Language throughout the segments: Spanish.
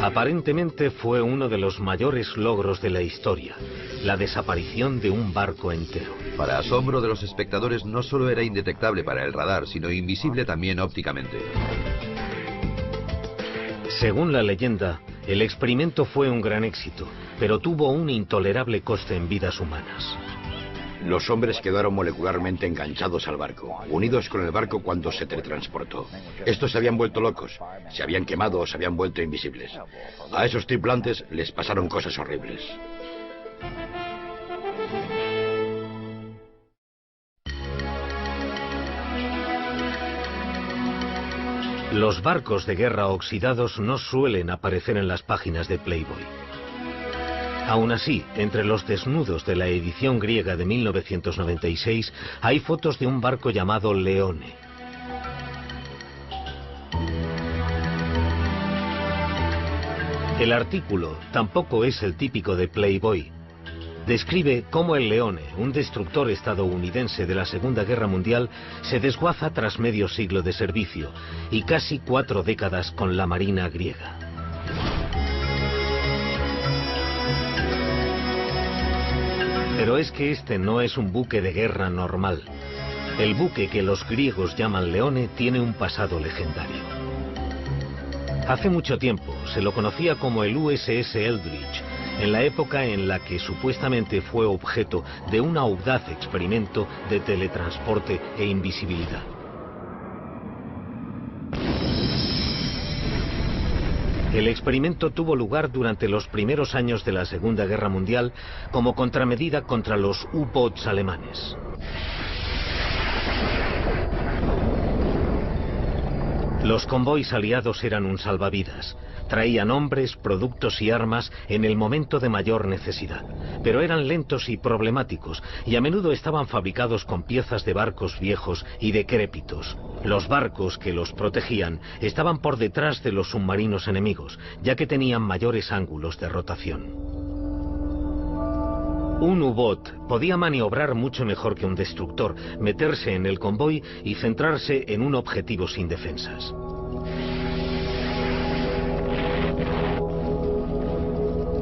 Aparentemente fue uno de los mayores logros de la historia, la desaparición de un barco entero. Para asombro de los espectadores, no solo era indetectable para el radar, sino invisible también ópticamente. Según la leyenda, el experimento fue un gran éxito, pero tuvo un intolerable coste en vidas humanas. Los hombres quedaron molecularmente enganchados al barco, unidos con el barco cuando se teletransportó. Estos se habían vuelto locos, se habían quemado o se habían vuelto invisibles. A esos tripulantes les pasaron cosas horribles. Los barcos de guerra oxidados no suelen aparecer en las páginas de Playboy. Aún así, entre los desnudos de la edición griega de 1996 hay fotos de un barco llamado Leone. El artículo tampoco es el típico de Playboy. Describe cómo el Leone, un destructor estadounidense de la Segunda Guerra Mundial, se desguaza tras medio siglo de servicio y casi 4 décadas con la marina griega. Pero es que este no es un buque de guerra normal. El buque que los griegos llaman Leone tiene un pasado legendario. Hace mucho tiempo se lo conocía como el USS Eldridge, en la época en la que supuestamente fue objeto de un audaz experimento de teletransporte e invisibilidad. El experimento tuvo lugar durante los primeros años de la Segunda Guerra Mundial como contramedida contra los U-boats alemanes. Los convoys aliados eran un salvavidas. Traían hombres, productos y armas en el momento de mayor necesidad, pero eran lentos y problemáticos, y a menudo estaban fabricados con piezas de barcos viejos y decrépitos. Los barcos que los protegían estaban por detrás de los submarinos enemigos, ya que tenían mayores ángulos de rotación. Un U-boat podía maniobrar mucho mejor que un destructor, meterse en el convoy y centrarse en un objetivo sin defensas.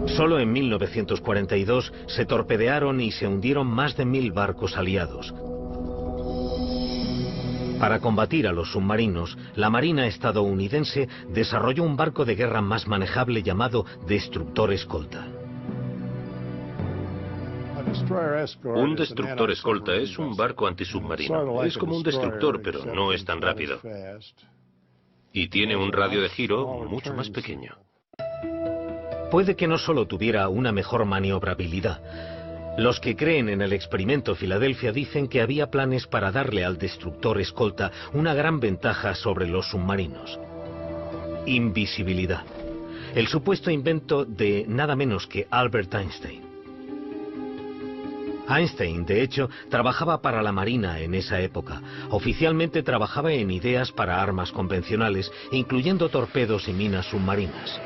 Solo en 1942 se torpedearon y se hundieron más de 1000 barcos aliados. Para combatir a los submarinos, la Marina estadounidense desarrolló un barco de guerra más manejable llamado destructor escolta. Un destructor escolta es un barco antisubmarino. Es como un destructor, pero no es tan rápido. Y tiene un radio de giro mucho más pequeño. Puede que no solo tuviera una mejor maniobrabilidad. Los que creen en el experimento Filadelfia dicen que había planes para darle al destructor escolta una gran ventaja sobre los submarinos. Invisibilidad. El supuesto invento de nada menos que Albert Einstein. Einstein, de hecho, trabajaba para la Marina en esa época. Oficialmente trabajaba en ideas para armas convencionales, incluyendo torpedos y minas submarinas.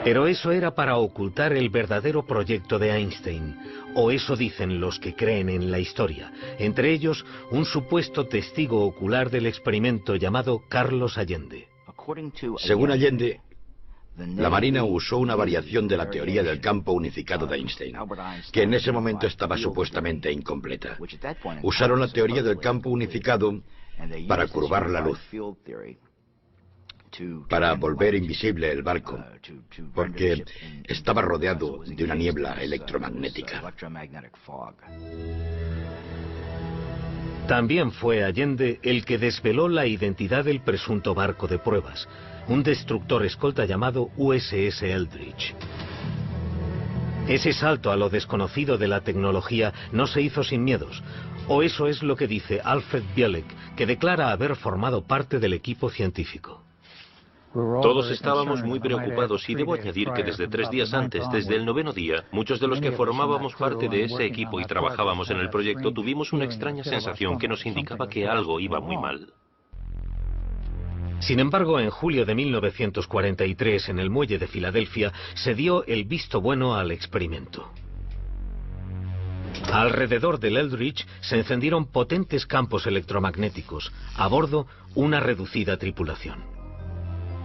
Pero eso era para ocultar el verdadero proyecto de Einstein, o eso dicen los que creen en la historia, entre ellos un supuesto testigo ocular del experimento llamado Carlos Allende. Según Allende, la Marina usó una variación de la teoría del campo unificado de Einstein, que en ese momento estaba supuestamente incompleta. Usaron la teoría del campo unificado para curvar la luz, para volver invisible el barco, porque estaba rodeado de una niebla electromagnética. También fue Allende el que desveló la identidad del presunto barco de pruebas, un destructor escolta llamado USS Eldridge. Ese salto a lo desconocido de la tecnología no se hizo sin miedos, o eso es lo que dice Alfred Bielek, que declara haber formado parte del equipo científico. Todos estábamos muy preocupados y debo añadir que desde 3 días antes, desde el 9º día, muchos de los que formábamos parte de ese equipo y trabajábamos en el proyecto tuvimos una extraña sensación que nos indicaba que algo iba muy mal. Sin embargo, en julio de 1943, en el muelle de Filadelfia, se dio el visto bueno al experimento. Alrededor del Eldridge se encendieron potentes campos electromagnéticos. A bordo, una reducida tripulación.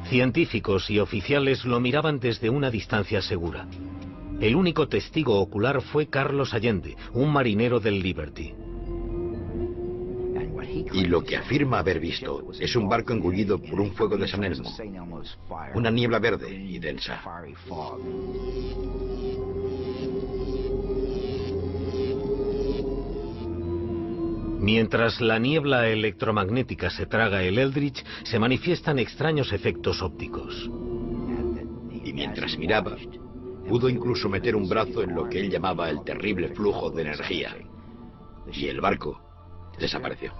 Científicos y oficiales lo miraban desde una distancia segura. El único testigo ocular fue Carlos Allende, un marinero del Liberty. Y lo que afirma haber visto es un barco engullido por un fuego de San Elmo, una niebla verde y densa. Mientras la niebla electromagnética se traga el Eldridge, se manifiestan extraños efectos ópticos. Y mientras miraba, pudo incluso meter un brazo en lo que él llamaba el terrible flujo de energía. Y el barco desapareció.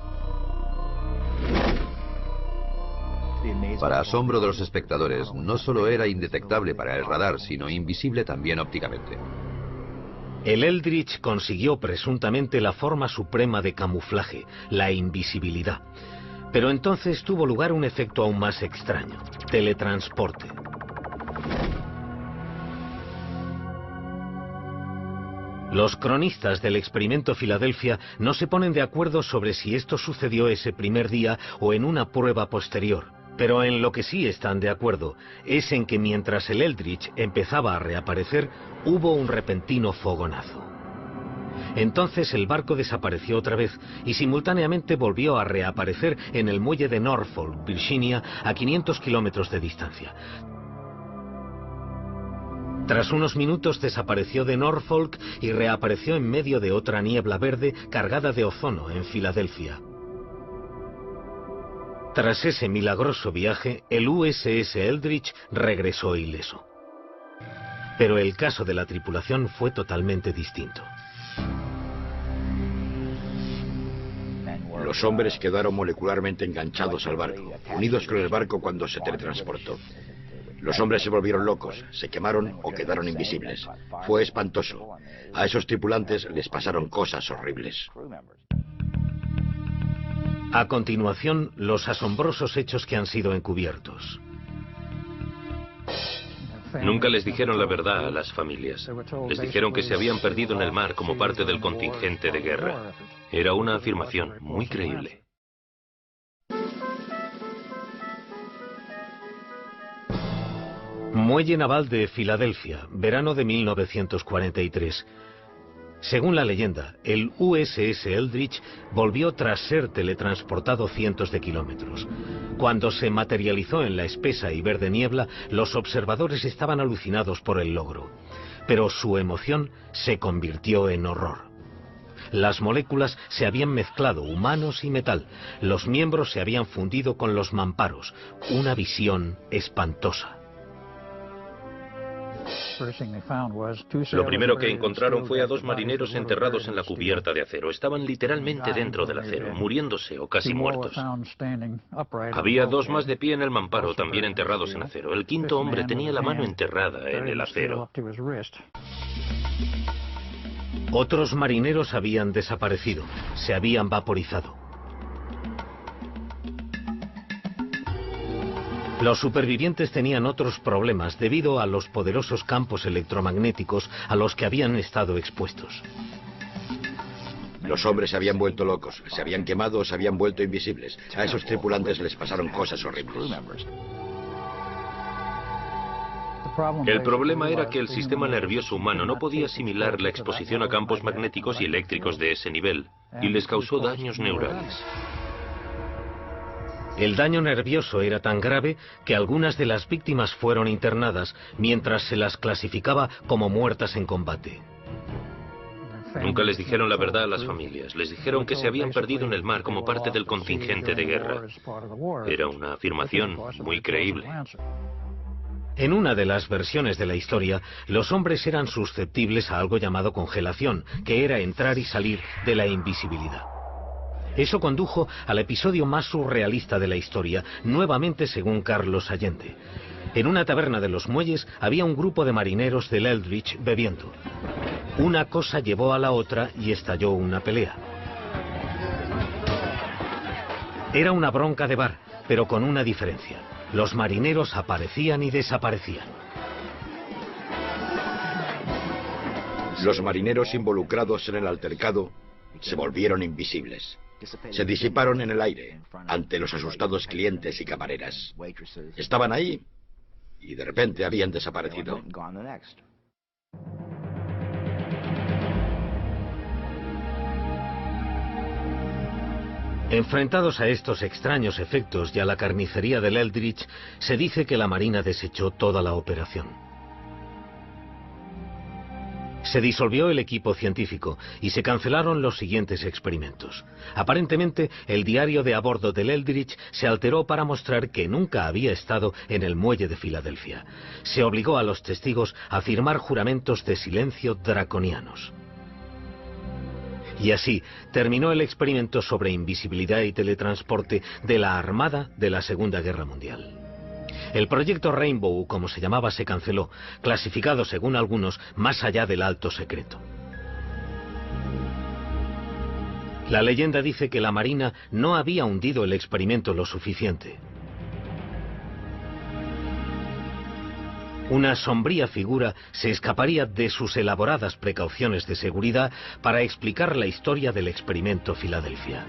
Para asombro de los espectadores, no solo era indetectable para el radar, sino invisible también ópticamente. El Eldridge consiguió presuntamente la forma suprema de camuflaje, la invisibilidad. Pero entonces tuvo lugar un efecto aún más extraño: teletransporte. Los cronistas del experimento Filadelfia no se ponen de acuerdo sobre si esto sucedió ese primer día o en una prueba posterior. Pero en lo que sí están de acuerdo es en que mientras el Eldridge empezaba a reaparecer, hubo un repentino fogonazo. Entonces el barco desapareció otra vez y simultáneamente volvió a reaparecer en el muelle de Norfolk, Virginia, a 500 kilómetros de distancia. Tras unos minutos desapareció de Norfolk y reapareció en medio de otra niebla verde cargada de ozono en Filadelfia. Tras ese milagroso viaje, el USS Eldridge regresó ileso. Pero el caso de la tripulación fue totalmente distinto. Los hombres quedaron molecularmente enganchados al barco, unidos con el barco cuando se teletransportó. Los hombres se volvieron locos, se quemaron o quedaron invisibles. Fue espantoso. A esos tripulantes les pasaron cosas horribles. A continuación, los asombrosos hechos que han sido encubiertos. Nunca les dijeron la verdad a las familias. Les dijeron que se habían perdido en el mar como parte del contingente de guerra. Era una afirmación muy creíble. Muelle naval de Filadelfia, verano de 1943. Según la leyenda, el USS Eldridge volvió tras ser teletransportado cientos de kilómetros. Cuando se materializó en la espesa y verde niebla, los observadores estaban alucinados por el logro. Pero su emoción se convirtió en horror. Las moléculas se habían mezclado, humanos y metal. Los miembros se habían fundido con los mamparos. Una visión espantosa. Lo primero que encontraron fue a dos marineros enterrados en la cubierta de acero. Estaban literalmente dentro del acero, muriéndose o casi muertos. Había dos más de pie en el mamparo, también enterrados en acero. El quinto hombre tenía la mano enterrada en el acero. Otros marineros habían desaparecido, se habían vaporizado. Los supervivientes tenían otros problemas debido a los poderosos campos electromagnéticos a los que habían estado expuestos. Los hombres se habían vuelto locos, se habían quemado o se habían vuelto invisibles. A esos tripulantes les pasaron cosas horribles. El problema era que el sistema nervioso humano no podía asimilar la exposición a campos magnéticos y eléctricos de ese nivel, y les causó daños neurales. El daño nervioso era tan grave que algunas de las víctimas fueron internadas, mientras se las clasificaba como muertas en combate. Nunca les dijeron la verdad a las familias. Les dijeron que se habían perdido en el mar como parte del contingente de guerra. Era una afirmación muy creíble. En una de las versiones de la historia, los hombres eran susceptibles a algo llamado congelación, que era entrar y salir de la invisibilidad. Eso condujo al episodio más surrealista de la historia, nuevamente según Carlos Allende. En una taberna de los muelles había un grupo de marineros del Eldridge bebiendo. Una cosa llevó a la otra y estalló una pelea. Era una bronca de bar, pero con una diferencia. Los marineros aparecían y desaparecían. Los marineros involucrados en el altercado se volvieron invisibles. se disiparon en el aire ante los asustados clientes y camareras. Estaban ahí y de repente habían desaparecido. Enfrentados a estos extraños efectos y a la carnicería del Eldridge, se dice que la Marina desechó toda la operación. Se disolvió el equipo científico y se cancelaron los siguientes experimentos. Aparentemente, el diario de a bordo del Eldridge se alteró para mostrar que nunca había estado en el muelle de Filadelfia. Se obligó a los testigos a firmar juramentos de silencio draconianos. Y así terminó el experimento sobre invisibilidad y teletransporte de la Armada de la Segunda Guerra Mundial. El proyecto Rainbow, como se llamaba, se canceló, clasificado según algunos más allá del alto secreto. La leyenda dice que la Marina no había hundido el experimento lo suficiente. Una sombría figura se escaparía de sus elaboradas precauciones de seguridad para explicar la historia del experimento Filadelfia.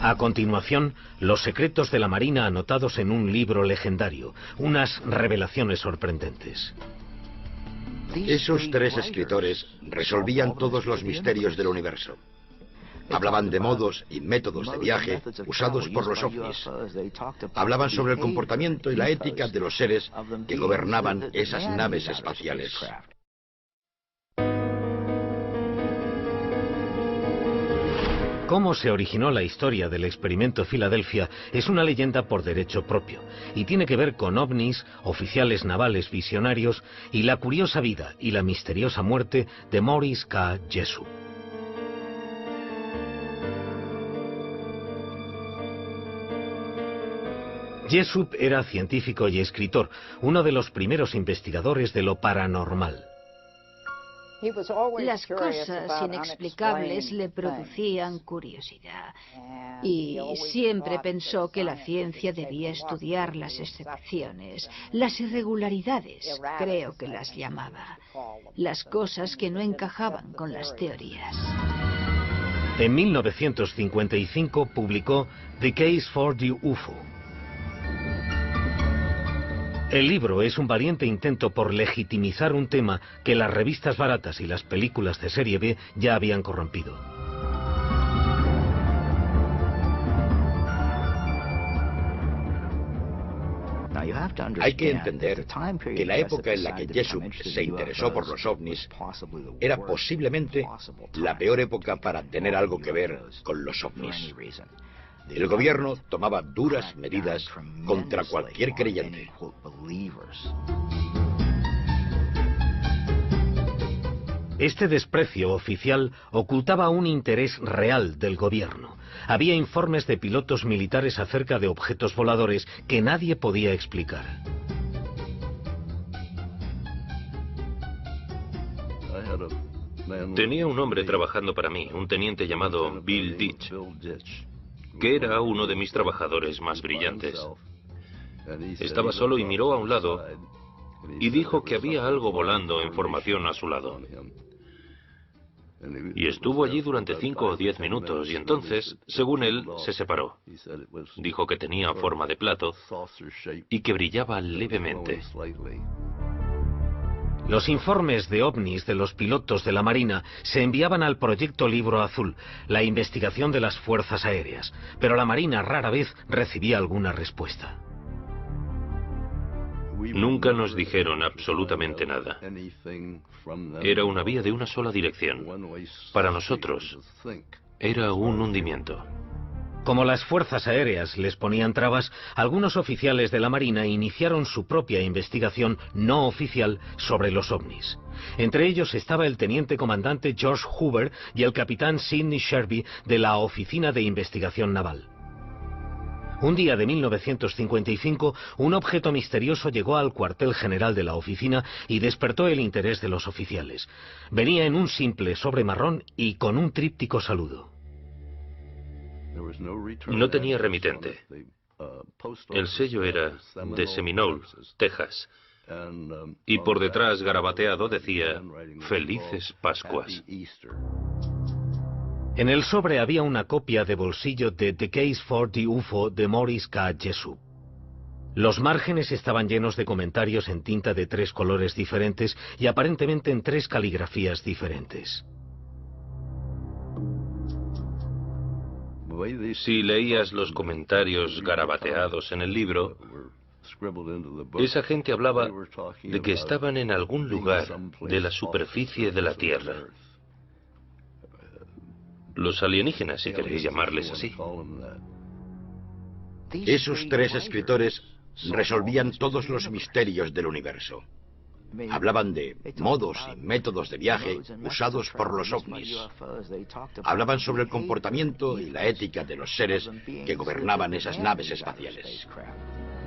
A continuación, los secretos de la Marina anotados en un libro legendario, unas revelaciones sorprendentes. Esos tres escritores resolvían todos los misterios del universo. Hablaban de modos y métodos de viaje usados por los ovnis. Hablaban sobre el comportamiento y la ética de los seres que gobernaban esas naves espaciales. Cómo se originó la historia del experimento Filadelfia es una leyenda por derecho propio y tiene que ver con ovnis, oficiales navales visionarios y la curiosa vida y la misteriosa muerte de Maurice K. Jessup. Jessup era científico y escritor, uno de los primeros investigadores de lo paranormal. Las cosas inexplicables le producían curiosidad y siempre pensó que la ciencia debía estudiar las excepciones, las irregularidades, creo que las llamaba, las cosas que no encajaban con las teorías. En 1955 publicó The Case for the UFO. El libro es un valiente intento por legitimizar un tema que las revistas baratas y las películas de serie B ya habían corrompido. Hay que entender que la época en la que Jessup se interesó por los ovnis era posiblemente la peor época para tener algo que ver con los ovnis. El gobierno tomaba duras medidas contra cualquier creyente. Este desprecio oficial ocultaba un interés real del gobierno. Había informes de pilotos militares acerca de objetos voladores que nadie podía explicar. Tenía un hombre trabajando para mí, un teniente llamado Bill Ditch, que era uno de mis trabajadores más brillantes. Estaba solo y miró a un lado y dijo que había algo volando en formación a su lado. Y estuvo allí durante 5 o 10 minutos y entonces, según él, se separó. Dijo que tenía forma de plato y que brillaba levemente. Los informes de ovnis de los pilotos de la Marina se enviaban al Proyecto Libro Azul, la investigación de las fuerzas aéreas, pero la Marina rara vez recibía alguna respuesta. Nunca nos dijeron absolutamente nada. Era una vía de una sola dirección. Para nosotros, era un hundimiento. Como las fuerzas aéreas les ponían trabas, algunos oficiales de la Marina iniciaron su propia investigación no oficial sobre los ovnis. Entre ellos estaba el teniente comandante George Hoover y el capitán Sidney Sherby de la Oficina de Investigación Naval. Un día de 1955, un objeto misterioso llegó al cuartel general de la oficina y despertó el interés de los oficiales. Venía en un simple sobre marrón y con un tríptico saludo. No tenía remitente. El sello era de Seminole, Texas, y por detrás, garabateado, decía Felices Pascuas. En el sobre había una copia de bolsillo de The Case for the UFO de Morris K. Jessup. Los márgenes estaban llenos de comentarios en tinta de 3 colores diferentes y aparentemente en 3 caligrafías diferentes. Si leías los comentarios garabateados en el libro, esa gente hablaba de que estaban en algún lugar de la superficie de la Tierra. Los alienígenas, si queréis llamarles así. Esos 3 escritores resolvían todos los misterios del universo. Hablaban de modos y métodos de viaje usados por los ovnis. Hablaban sobre el comportamiento y la ética de los seres que gobernaban esas naves espaciales.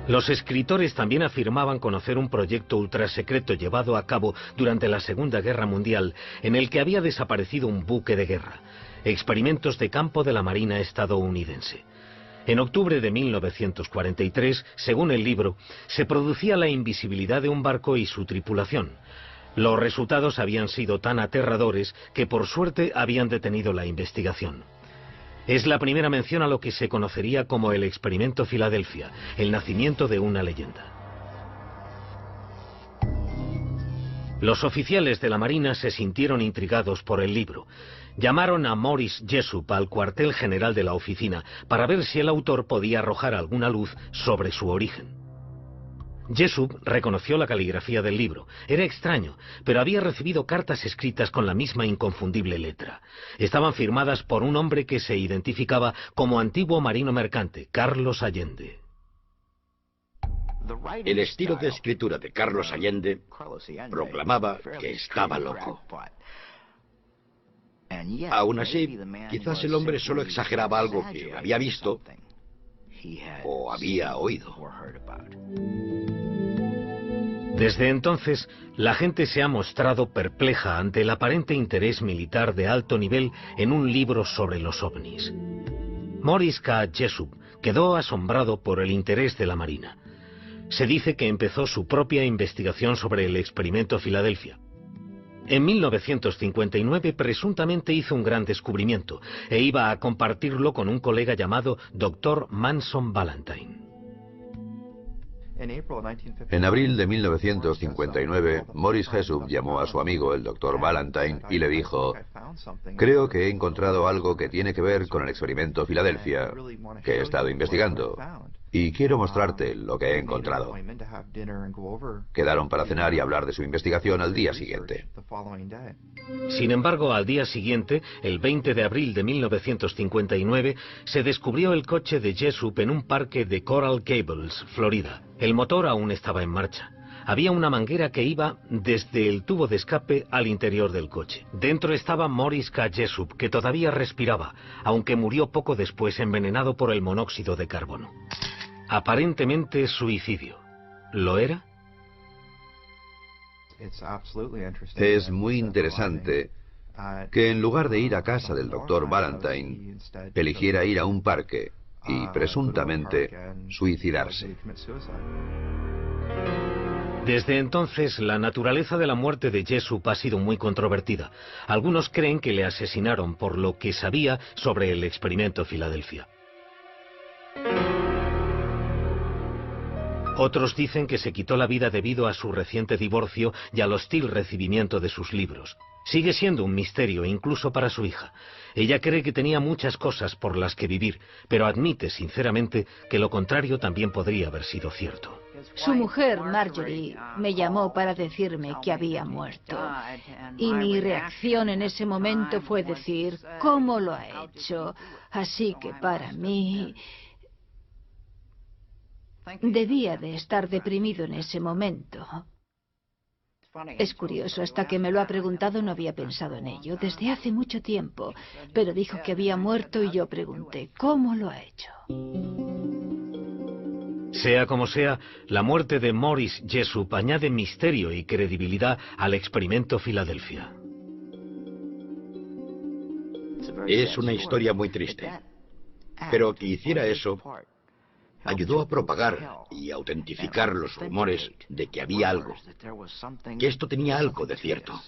Los escritores también afirmaban conocer un proyecto ultrasecreto llevado a cabo durante la Segunda Guerra Mundial en el que había desaparecido un buque de guerra. Experimentos de campo de la Marina estadounidense. En octubre de 1943, según el libro, se producía la invisibilidad de un barco y su tripulación. Los resultados habían sido tan aterradores que por suerte habían detenido la investigación. Es la primera mención a lo que se conocería como el experimento Filadelfia, el nacimiento de una leyenda. Los oficiales de la Marina se sintieron intrigados por el libro. Llamaron a Morris Jessup al cuartel general de la oficina para ver si el autor podía arrojar alguna luz sobre su origen. Jessup reconoció la caligrafía del libro. Era extraño, pero había recibido cartas escritas con la misma inconfundible letra. Estaban firmadas por un hombre que se identificaba como antiguo marino mercante, Carlos Allende. El estilo de escritura de Carlos Allende proclamaba que estaba loco. Aún así, quizás el hombre solo exageraba algo que había visto o había oído. Desde entonces, la gente se ha mostrado perpleja ante el aparente interés militar de alto nivel en un libro sobre los ovnis. Morris K. Jessup quedó asombrado por el interés de la Marina. Se dice que empezó su propia investigación sobre el experimento Filadelfia. En 1959 presuntamente hizo un gran descubrimiento e iba a compartirlo con un colega llamado Dr. Manson Valentine. En abril de 1959, Morris Jessup llamó a su amigo, el Dr. Valentine, y le dijo: creo que he encontrado algo que tiene que ver con el experimento Filadelfia, que he estado investigando, y quiero mostrarte lo que he encontrado. Quedaron para cenar y hablar de su investigación al día siguiente. Sin embargo, al día siguiente, el 20 de abril de 1959, se descubrió el coche de Jessup en un parque de Coral Gables, Florida. El motor aún estaba en marcha. Había una manguera que iba desde el tubo de escape al interior del coche. Dentro estaba Morris K. Jessup, que todavía respiraba, aunque murió poco después envenenado por el monóxido de carbono. Aparentemente suicidio. ¿Lo era? Es muy interesante que en lugar de ir a casa del Dr. Valentine, eligiera ir a un parque y presuntamente suicidarse. Desde entonces, la naturaleza de la muerte de Jessup ha sido muy controvertida. Algunos creen que le asesinaron por lo que sabía sobre el experimento Filadelfia. Otros dicen que se quitó la vida debido a su reciente divorcio y al hostil recibimiento de sus libros. Sigue siendo un misterio incluso para su hija. Ella cree que tenía muchas cosas por las que vivir, pero admite sinceramente que lo contrario también podría haber sido cierto. Su mujer, Marjorie, me llamó para decirme que había muerto. Y mi reacción en ese momento fue decir, ¿cómo lo ha hecho? Así que para mí debía de estar deprimido en ese momento. Es curioso, hasta que me lo ha preguntado no había pensado en ello, desde hace mucho tiempo. Pero dijo que había muerto y yo pregunté, ¿cómo lo ha hecho? Sea como sea, la muerte de Morris Jessup añade misterio y credibilidad al experimento Filadelfia. Es una historia muy triste. Pero que hiciera eso ayudó a propagar y autentificar los rumores de que había algo, que esto tenía algo de cierto.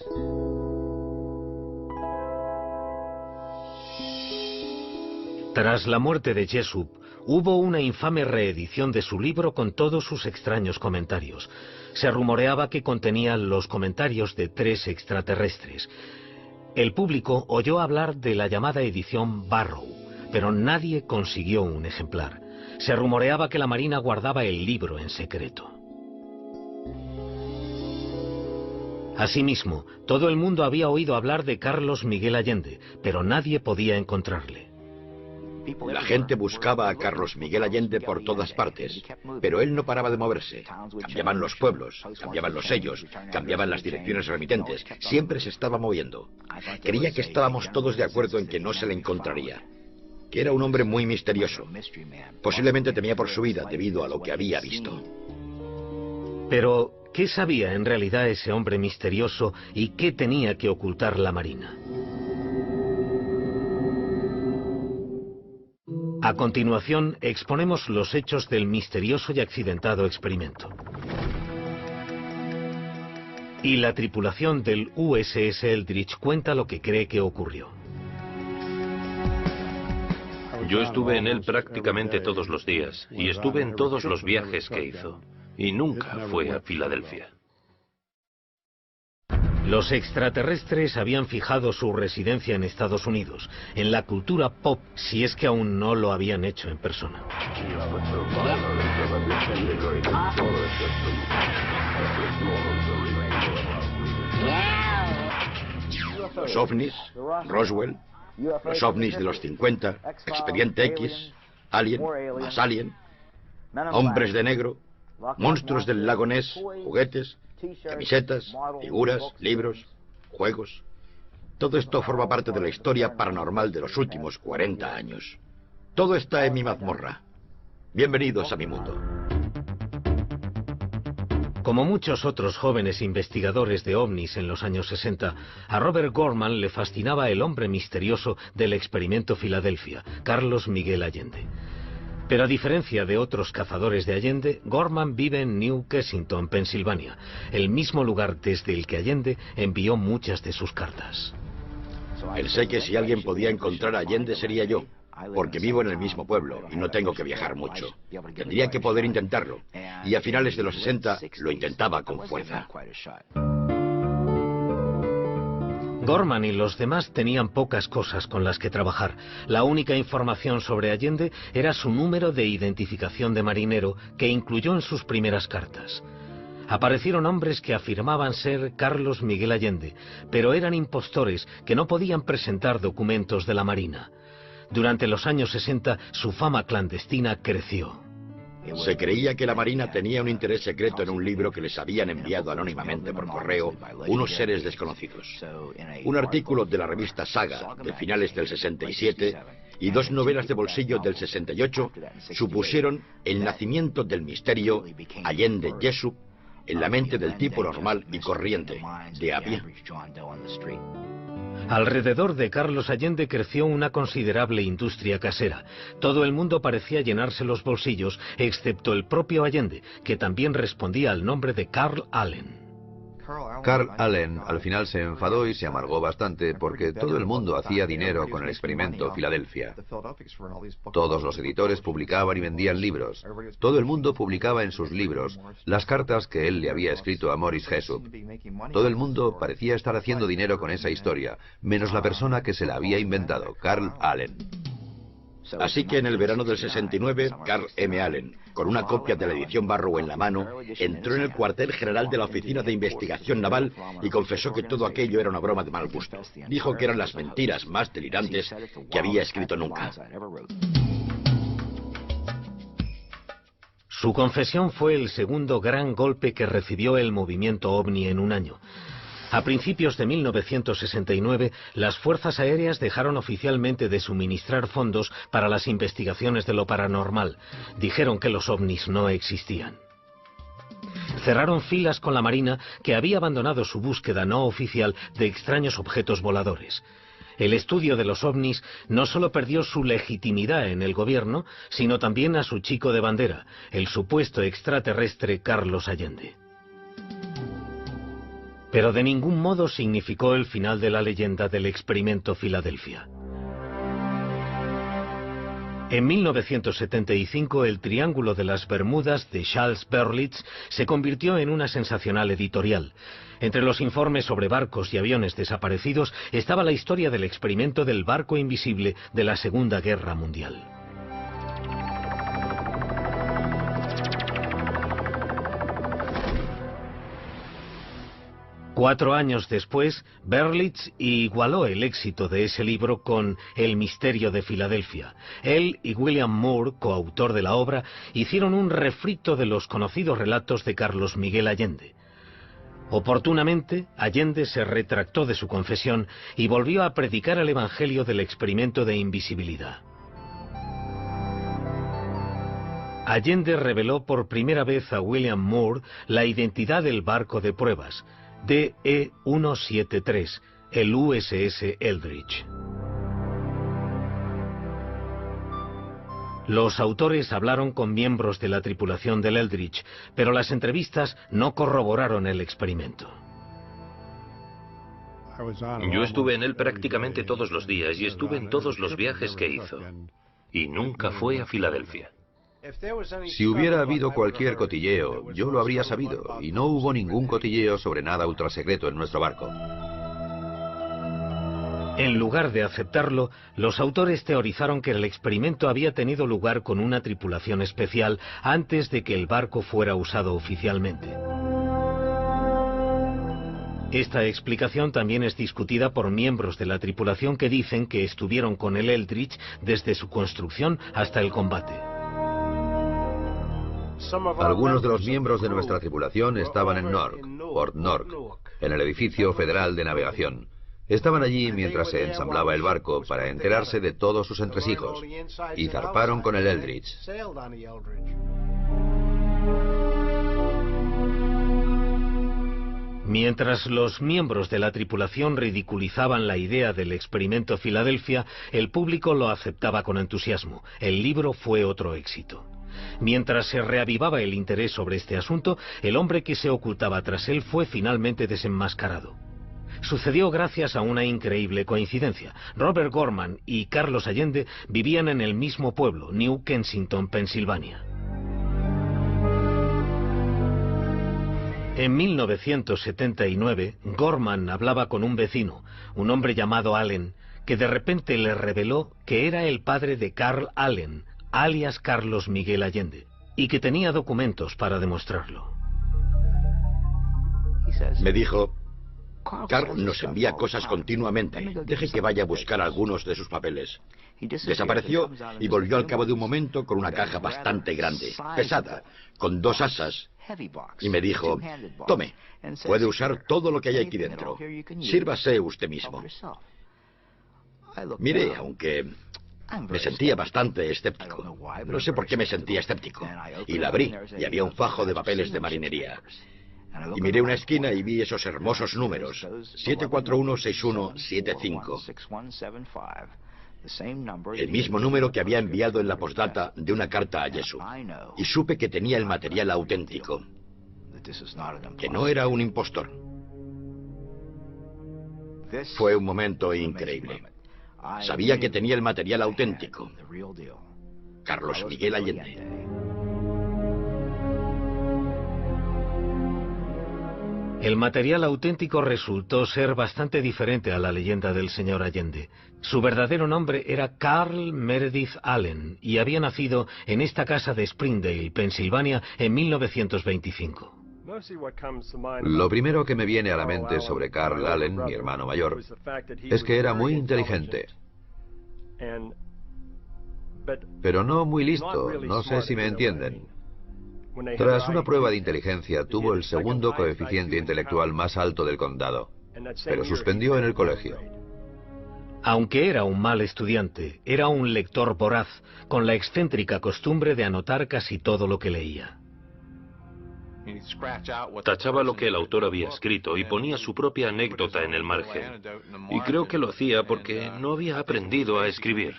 Tras la muerte de Jessup, hubo una infame reedición de su libro con todos sus extraños comentarios. Se rumoreaba que contenía los comentarios de 3 extraterrestres. El público oyó hablar de la llamada edición Barrow, pero nadie consiguió un ejemplar. Se rumoreaba que la Marina guardaba el libro en secreto. Asimismo, todo el mundo había oído hablar de Carlos Miguel Allende, pero nadie podía encontrarle. La gente buscaba a Carlos Miguel Allende por todas partes, pero él no paraba de moverse. Cambiaban los pueblos, cambiaban los sellos, cambiaban las direcciones remitentes. Siempre se estaba moviendo. Creía que estábamos todos de acuerdo en que no se le encontraría, que era un hombre muy misterioso. Posiblemente temía por su vida debido a lo que había visto. Pero, ¿qué sabía en realidad ese hombre misterioso y qué tenía que ocultar la Marina? A continuación, exponemos los hechos del misterioso y accidentado experimento. Y la tripulación del USS Eldridge cuenta lo que cree que ocurrió. Yo estuve en él prácticamente todos los días, y estuve en todos los viajes que hizo, y nunca fue a Filadelfia. Los extraterrestres habían fijado su residencia en Estados Unidos, en la cultura pop, si es que aún no lo habían hecho en persona. Los ovnis, Roswell, los ovnis de los 50, Expediente X, Alien, más Alien, hombres de negro, monstruos del lago Ness, juguetes, camisetas, figuras, libros, juegos. Todo esto forma parte de la historia paranormal de los últimos 40 años. Todo está en mi mazmorra. Bienvenidos a mi mundo. Como muchos otros jóvenes investigadores de ovnis en los años 60, a Robert Gorman le fascinaba el hombre misterioso del experimento Filadelfia, Carlos Miguel Allende. Pero a diferencia de otros cazadores de Allende, Gorman vive en New Kensington, Pensilvania, el mismo lugar desde el que Allende envió muchas de sus cartas. Pensé que si alguien podía encontrar a Allende sería yo, porque vivo en el mismo pueblo y no tengo que viajar mucho. Tendría que poder intentarlo, y a finales de los 60 lo intentaba con fuerza. Gorman y los demás tenían pocas cosas con las que trabajar. La única información sobre Allende era su número de identificación de marinero, que incluyó en sus primeras cartas. Aparecieron hombres que afirmaban ser Carlos Miguel Allende, pero eran impostores que no podían presentar documentos de la Marina. Durante los años 60, su fama clandestina creció. Se creía que la Marina tenía un interés secreto en un libro que les habían enviado anónimamente por correo unos seres desconocidos. Un artículo de la revista Saga de finales del 67 y 2 novelas de bolsillo del 68 supusieron el nacimiento del misterio Allende Jessup en la mente del tipo normal y corriente, de a pie. Alrededor de Carlos Allende creció una considerable industria casera. Todo el mundo parecía llenarse los bolsillos, excepto el propio Allende, que también respondía al nombre de Carl Allen. Carl Allen al final se enfadó y se amargó bastante porque todo el mundo hacía dinero con el experimento Filadelfia. Todos los editores publicaban y vendían libros. Todo el mundo publicaba en sus libros las cartas que él le había escrito a Morris Jessup. Todo el mundo parecía estar haciendo dinero con esa historia, menos la persona que se la había inventado, Carl Allen. Así que en el verano del 69, Carl M. Allen, con una copia de la edición Barrow en la mano, entró en el cuartel general de la Oficina de Investigación Naval y confesó que todo aquello era una broma de mal gusto. Dijo que eran las mentiras más delirantes que había escrito nunca. Su confesión fue el segundo gran golpe que recibió el movimiento OVNI en un año. A principios de 1969, las fuerzas aéreas dejaron oficialmente de suministrar fondos para las investigaciones de lo paranormal. Dijeron que los ovnis no existían. Cerraron filas con la Marina, que había abandonado su búsqueda no oficial de extraños objetos voladores. El estudio de los ovnis no solo perdió su legitimidad en el gobierno, sino también a su chico de bandera, el supuesto extraterrestre Carlos Allende. Pero de ningún modo significó el final de la leyenda del experimento Filadelfia. En 1975, el Triángulo de las Bermudas de Charles Berlitz se convirtió en una sensacional editorial. Entre los informes sobre barcos y aviones desaparecidos estaba la historia del experimento del barco invisible de la Segunda Guerra Mundial. Cuatro años después, Berlitz igualó el éxito de ese libro con El misterio de Filadelfia. Él y William Moore, coautor de la obra, hicieron un refrito de los conocidos relatos de Carlos Miguel Allende. Oportunamente, Allende se retractó de su confesión y volvió a predicar el evangelio del experimento de invisibilidad. Allende reveló por primera vez a William Moore la identidad del barco de pruebas, DE-173, el USS Eldridge. Los autores hablaron con miembros de la tripulación del Eldridge, pero las entrevistas no corroboraron el experimento. Yo estuve en él prácticamente todos los días y estuve en todos los viajes que hizo. Y nunca fue a Filadelfia. Si hubiera habido cualquier cotilleo, yo lo habría sabido, y no hubo ningún cotilleo sobre nada ultrasecreto en nuestro barco. En lugar de aceptarlo, los autores teorizaron que el experimento había tenido lugar con una tripulación especial antes de que el barco fuera usado oficialmente. Esta explicación también es discutida por miembros de la tripulación que dicen que estuvieron con el Eldridge desde su construcción hasta el combate. Algunos de los miembros de nuestra tripulación estaban en Newark, Port Newark, en el edificio federal de navegación. Estaban allí mientras se ensamblaba el barco para enterarse de todos sus entresijos, y zarparon con el Eldridge. Mientras los miembros de la tripulación ridiculizaban la idea del experimento Filadelfia, el público lo aceptaba con entusiasmo. El libro fue otro éxito. Mientras se reavivaba el interés sobre este asunto, el hombre que se ocultaba tras él fue finalmente desenmascarado. Sucedió gracias a una increíble coincidencia. Robert Gorman y Carlos Allende vivían en el mismo pueblo, New Kensington, Pensilvania. En 1979, Gorman hablaba con un vecino, un hombre llamado Allen, que de repente le reveló que era el padre de Carl Allen, alias Carlos Miguel Allende, y que tenía documentos para demostrarlo. Me dijo: Carl nos envía cosas continuamente. Deje que vaya a buscar algunos de sus papeles. Desapareció y volvió al cabo de un momento con una caja bastante grande, pesada, con 2 asas, y me dijo: tome, puede usar todo lo que hay aquí dentro. Sírvase usted mismo. Mire, aunque me sentía bastante escéptico. No sé por qué me sentía escéptico. Y la abrí, y había un fajo de papeles de marinería. Y miré una esquina y vi esos hermosos números: 7416175. El mismo número que había enviado en la postdata de una carta a Jesús. Y supe que tenía el material auténtico, que no era un impostor. Fue un momento increíble. Sabía que tenía el material auténtico. Carlos Miguel Allende. El material auténtico resultó ser bastante diferente a la leyenda del señor Allende. Su verdadero nombre era Carl Meredith Allen y había nacido en esta casa de Springdale, Pensilvania, en 1925. Lo primero que me viene a la mente sobre Carl Allen, mi hermano mayor, es que era muy inteligente. Pero no muy listo, no sé si me entienden. Tras una prueba de inteligencia, tuvo el segundo coeficiente intelectual más alto del condado, pero suspendió en el colegio. Aunque era un mal estudiante, era un lector voraz, con la excéntrica costumbre de anotar casi todo lo que leía. Tachaba lo que el autor había escrito y ponía su propia anécdota en el margen. Y creo que lo hacía porque no había aprendido a escribir.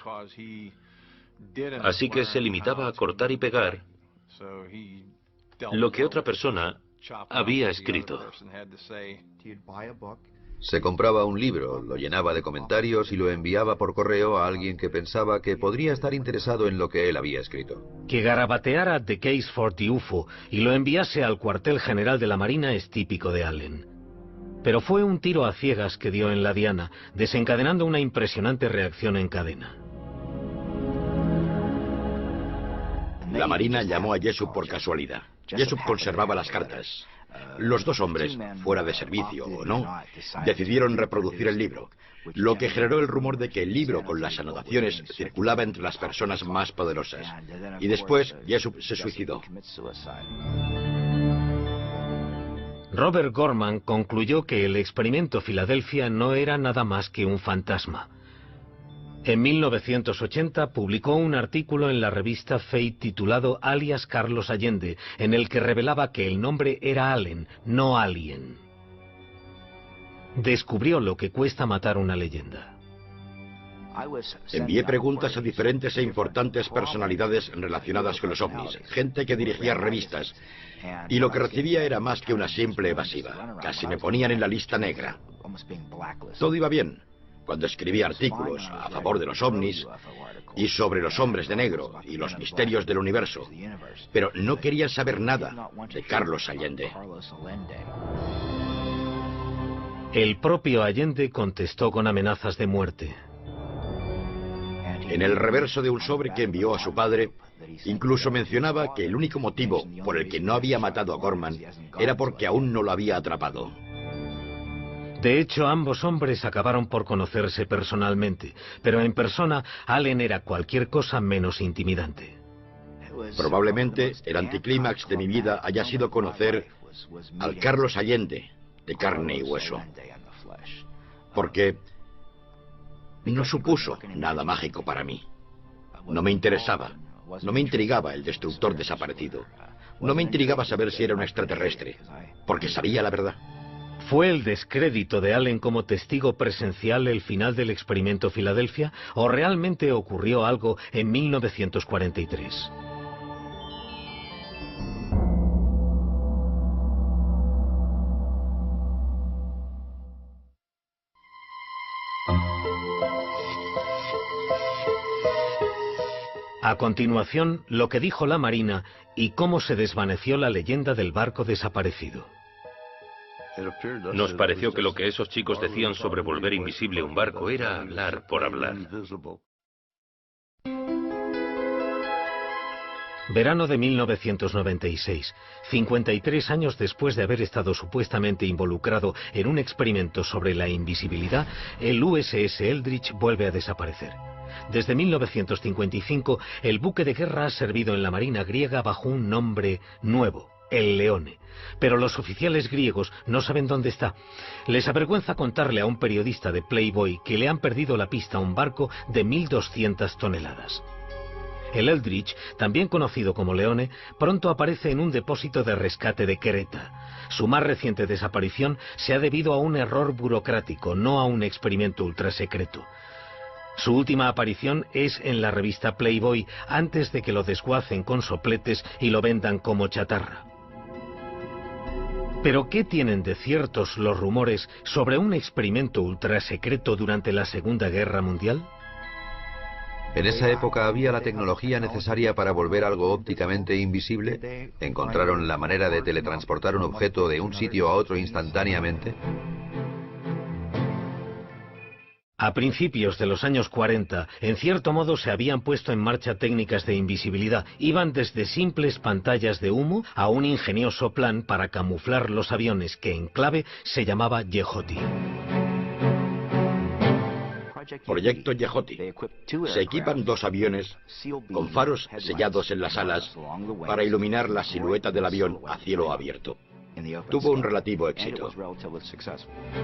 Así que se limitaba a cortar y pegar lo que otra persona había escrito. Se compraba un libro, lo llenaba de comentarios y lo enviaba por correo a alguien que pensaba que podría estar interesado en lo que él había escrito. Que garabateara The Case for the UFO y lo enviase al cuartel general de la Marina es típico de Allen. Pero fue un tiro a ciegas que dio en la diana, desencadenando una impresionante reacción en cadena. La Marina llamó a Jessup por casualidad. Jessup conservaba las cartas. Los dos hombres, fuera de servicio o no, decidieron reproducir el libro, lo que generó el rumor de que el libro con las anotaciones circulaba entre las personas más poderosas. Y después Jessup se suicidó. Robert Gorman concluyó que el experimento Filadelfia no era nada más que un fantasma. En 1980 publicó un artículo en la revista Fate titulado Alias Carlos Allende, en el que revelaba que el nombre era Allen, no Alien. Descubrió lo que cuesta matar una leyenda. Envié preguntas a diferentes e importantes personalidades relacionadas con los ovnis, gente que dirigía revistas, y lo que recibía era más que una simple evasiva. Casi me ponían en la lista negra. Todo iba bien cuando escribía artículos a favor de los ovnis y sobre los hombres de negro y los misterios del universo, pero no querían saber nada de Carlos Allende. El propio Allende contestó con amenazas de muerte. En el reverso de un sobre que envió a su padre, incluso mencionaba que el único motivo por el que no había matado a Gorman era porque aún no lo había atrapado. De hecho, ambos hombres acabaron por conocerse personalmente, pero en persona Allen era cualquier cosa menos intimidante. Probablemente el anticlímax de mi vida haya sido conocer al Carlos Allende, de carne y hueso. Porque no supuso nada mágico para mí. No me interesaba, no me intrigaba el destructor desaparecido. No me intrigaba saber si era un extraterrestre, porque sabía la verdad. ¿Fue el descrédito de Allen como testigo presencial el final del experimento Filadelfia o realmente ocurrió algo en 1943? A continuación, lo que dijo la Marina y cómo se desvaneció la leyenda del barco desaparecido. Nos pareció que lo que esos chicos decían sobre volver invisible un barco era hablar por hablar. Verano de 1996, 53 años después de haber estado supuestamente involucrado en un experimento sobre la invisibilidad, el USS Eldridge vuelve a desaparecer. Desde 1955, el buque de guerra ha servido en la Marina griega bajo un nombre nuevo, el Leone. Pero los oficiales griegos no saben dónde está. Les avergüenza contarle a un periodista de Playboy que le han perdido la pista a un barco de 1.200 toneladas. El Eldridge, también conocido como Leone, pronto aparece en un depósito de rescate de Creta. Su más reciente desaparición se ha debido a un error burocrático, no a un experimento ultrasecreto. Su última aparición es en la revista Playboy, antes de que lo desguacen con sopletes y lo vendan como chatarra. ¿Pero qué tienen de ciertos los rumores sobre un experimento ultrasecreto durante la Segunda Guerra Mundial? En esa época había la tecnología necesaria para volver algo ópticamente invisible. ¿Encontraron la manera de teletransportar un objeto de un sitio a otro instantáneamente? A principios de los años 40, en cierto modo se habían puesto en marcha técnicas de invisibilidad. Iban desde simples pantallas de humo a un ingenioso plan para camuflar los aviones que en clave se llamaba Yehoti. Proyecto Yehoti. Se equipan 2 aviones con faros sellados en las alas para iluminar la silueta del avión a cielo abierto. Tuvo un relativo éxito.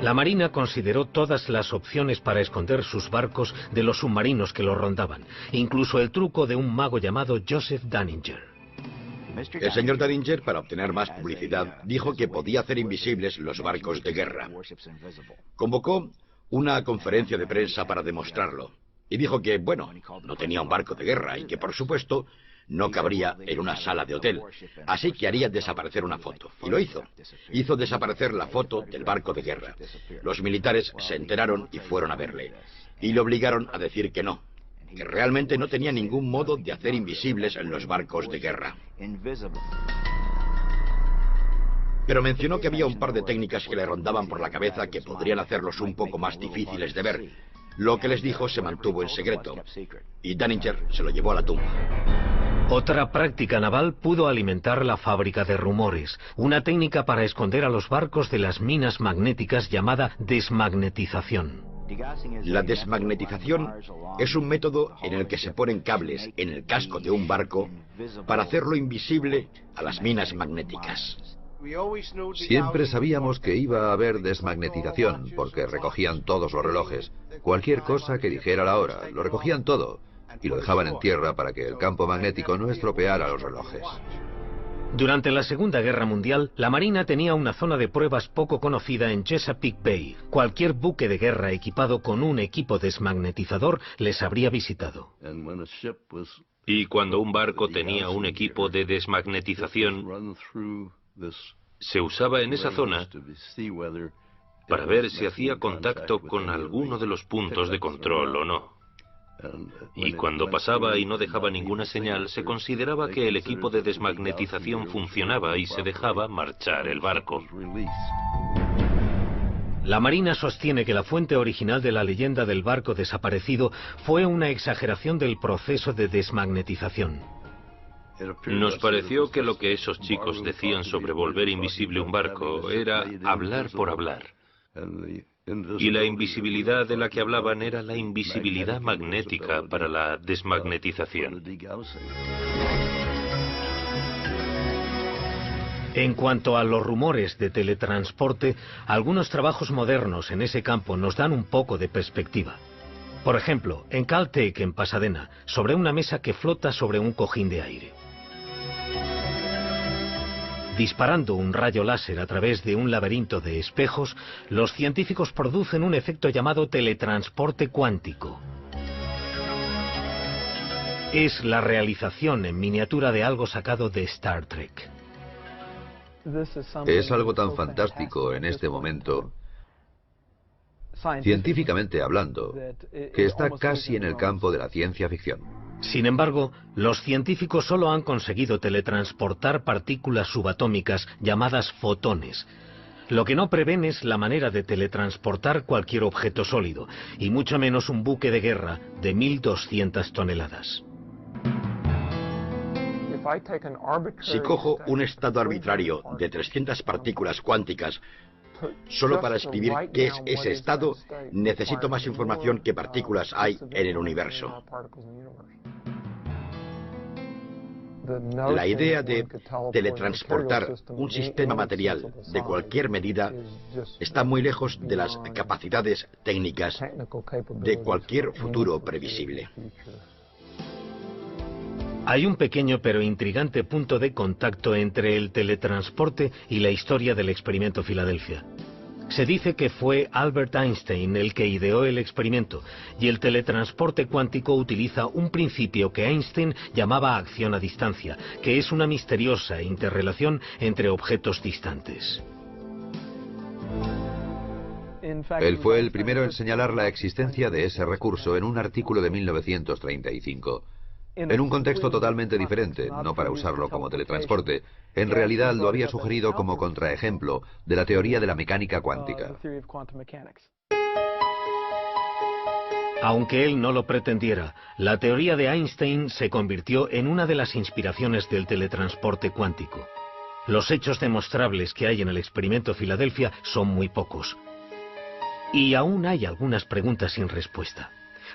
La Marina consideró todas las opciones para esconder sus barcos de los submarinos que los rondaban, incluso el truco de un mago llamado Joseph Dunninger. El señor Daringer, para obtener más publicidad, dijo que podía hacer invisibles los barcos de guerra. Convocó una conferencia de prensa para demostrarlo. Y dijo que, bueno, no tenía un barco de guerra y que, por supuesto, no cabría en una sala de hotel. Así que haría desaparecer una foto. Y lo hizo. Hizo desaparecer la foto del barco de guerra. Los militares se enteraron y fueron a verle. Y le obligaron a decir que no, que realmente no tenía ningún modo de hacer invisibles en los barcos de guerra. Pero mencionó que había un par de técnicas que le rondaban por la cabeza que podrían hacerlos un poco más difíciles de ver. Lo que les dijo se mantuvo en secreto, y Daringer se lo llevó a la tumba. Otra práctica naval pudo alimentar la fábrica de rumores, una técnica para esconder a los barcos de las minas magnéticas llamada desmagnetización. La desmagnetización es un método en el que se ponen cables en el casco de un barco para hacerlo invisible a las minas magnéticas. Siempre sabíamos que iba a haber desmagnetización, porque recogían todos los relojes. Cualquier cosa que dijera la hora, lo recogían todo, y lo dejaban en tierra para que el campo magnético no estropeara los relojes. Durante la Segunda Guerra Mundial, la Marina tenía una zona de pruebas poco conocida en Chesapeake Bay. Cualquier buque de guerra equipado con un equipo desmagnetizador les habría visitado. Y cuando un barco tenía un equipo de desmagnetización, se usaba en esa zona para ver si hacía contacto con alguno de los puntos de control o no. Y cuando pasaba y no dejaba ninguna señal, se consideraba que el equipo de desmagnetización funcionaba y se dejaba marchar el barco. La Marina sostiene que la fuente original de la leyenda del barco desaparecido fue una exageración del proceso de desmagnetización. Nos pareció que lo que esos chicos decían sobre volver invisible un barco era hablar por hablar. Y la invisibilidad de la que hablaban era la invisibilidad magnética para la desmagnetización. En cuanto a los rumores de teletransporte, algunos trabajos modernos en ese campo nos dan un poco de perspectiva. Por ejemplo, en Caltech, en Pasadena, sobre una mesa que flota sobre un cojín de aire. Disparando un rayo láser a través de un laberinto de espejos, los científicos producen un efecto llamado teletransporte cuántico. Es la realización en miniatura de algo sacado de Star Trek. Es algo tan fantástico en este momento, científicamente hablando, que está casi en el campo de la ciencia ficción. Sin embargo, los científicos solo han conseguido teletransportar partículas subatómicas llamadas fotones. Lo que no prevén es la manera de teletransportar cualquier objeto sólido, y mucho menos un buque de guerra de 1.200 toneladas. Si cojo un estado arbitrario de 300 partículas cuánticas, solo para escribir qué es ese estado, necesito más información que partículas hay en el universo. La idea de teletransportar un sistema material de cualquier medida está muy lejos de las capacidades técnicas de cualquier futuro previsible. Hay un pequeño pero intrigante punto de contacto entre el teletransporte y la historia del experimento Filadelfia. Se dice que fue Albert Einstein el que ideó el experimento, y el teletransporte cuántico utiliza un principio que Einstein llamaba acción a distancia, que es una misteriosa interrelación entre objetos distantes. Él fue el primero en señalar la existencia de ese recurso en un artículo de 1935. En un contexto totalmente diferente, no para usarlo como teletransporte. En realidad lo había sugerido como contraejemplo de la teoría de la mecánica cuántica. Aunque él no lo pretendiera, la teoría de Einstein se convirtió en una de las inspiraciones del teletransporte cuántico. Los hechos demostrables que hay en el experimento Filadelfia son muy pocos. Y aún hay algunas preguntas sin respuesta.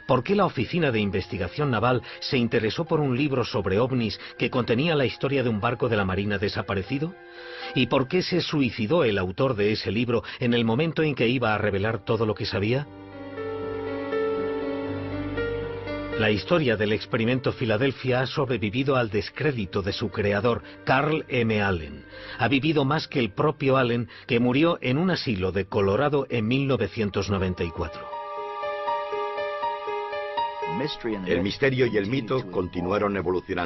¿Por qué la Oficina de Investigación Naval se interesó por un libro sobre ovnis que contenía la historia de un barco de la Marina desaparecido? ¿Y por qué se suicidó el autor de ese libro en el momento en que iba a revelar todo lo que sabía? La historia del experimento Filadelfia ha sobrevivido al descrédito de su creador, Carl M. Allen. Ha vivido más que el propio Allen, que murió en un asilo de Colorado en 1994. El misterio y el mito continuaron evolucionando.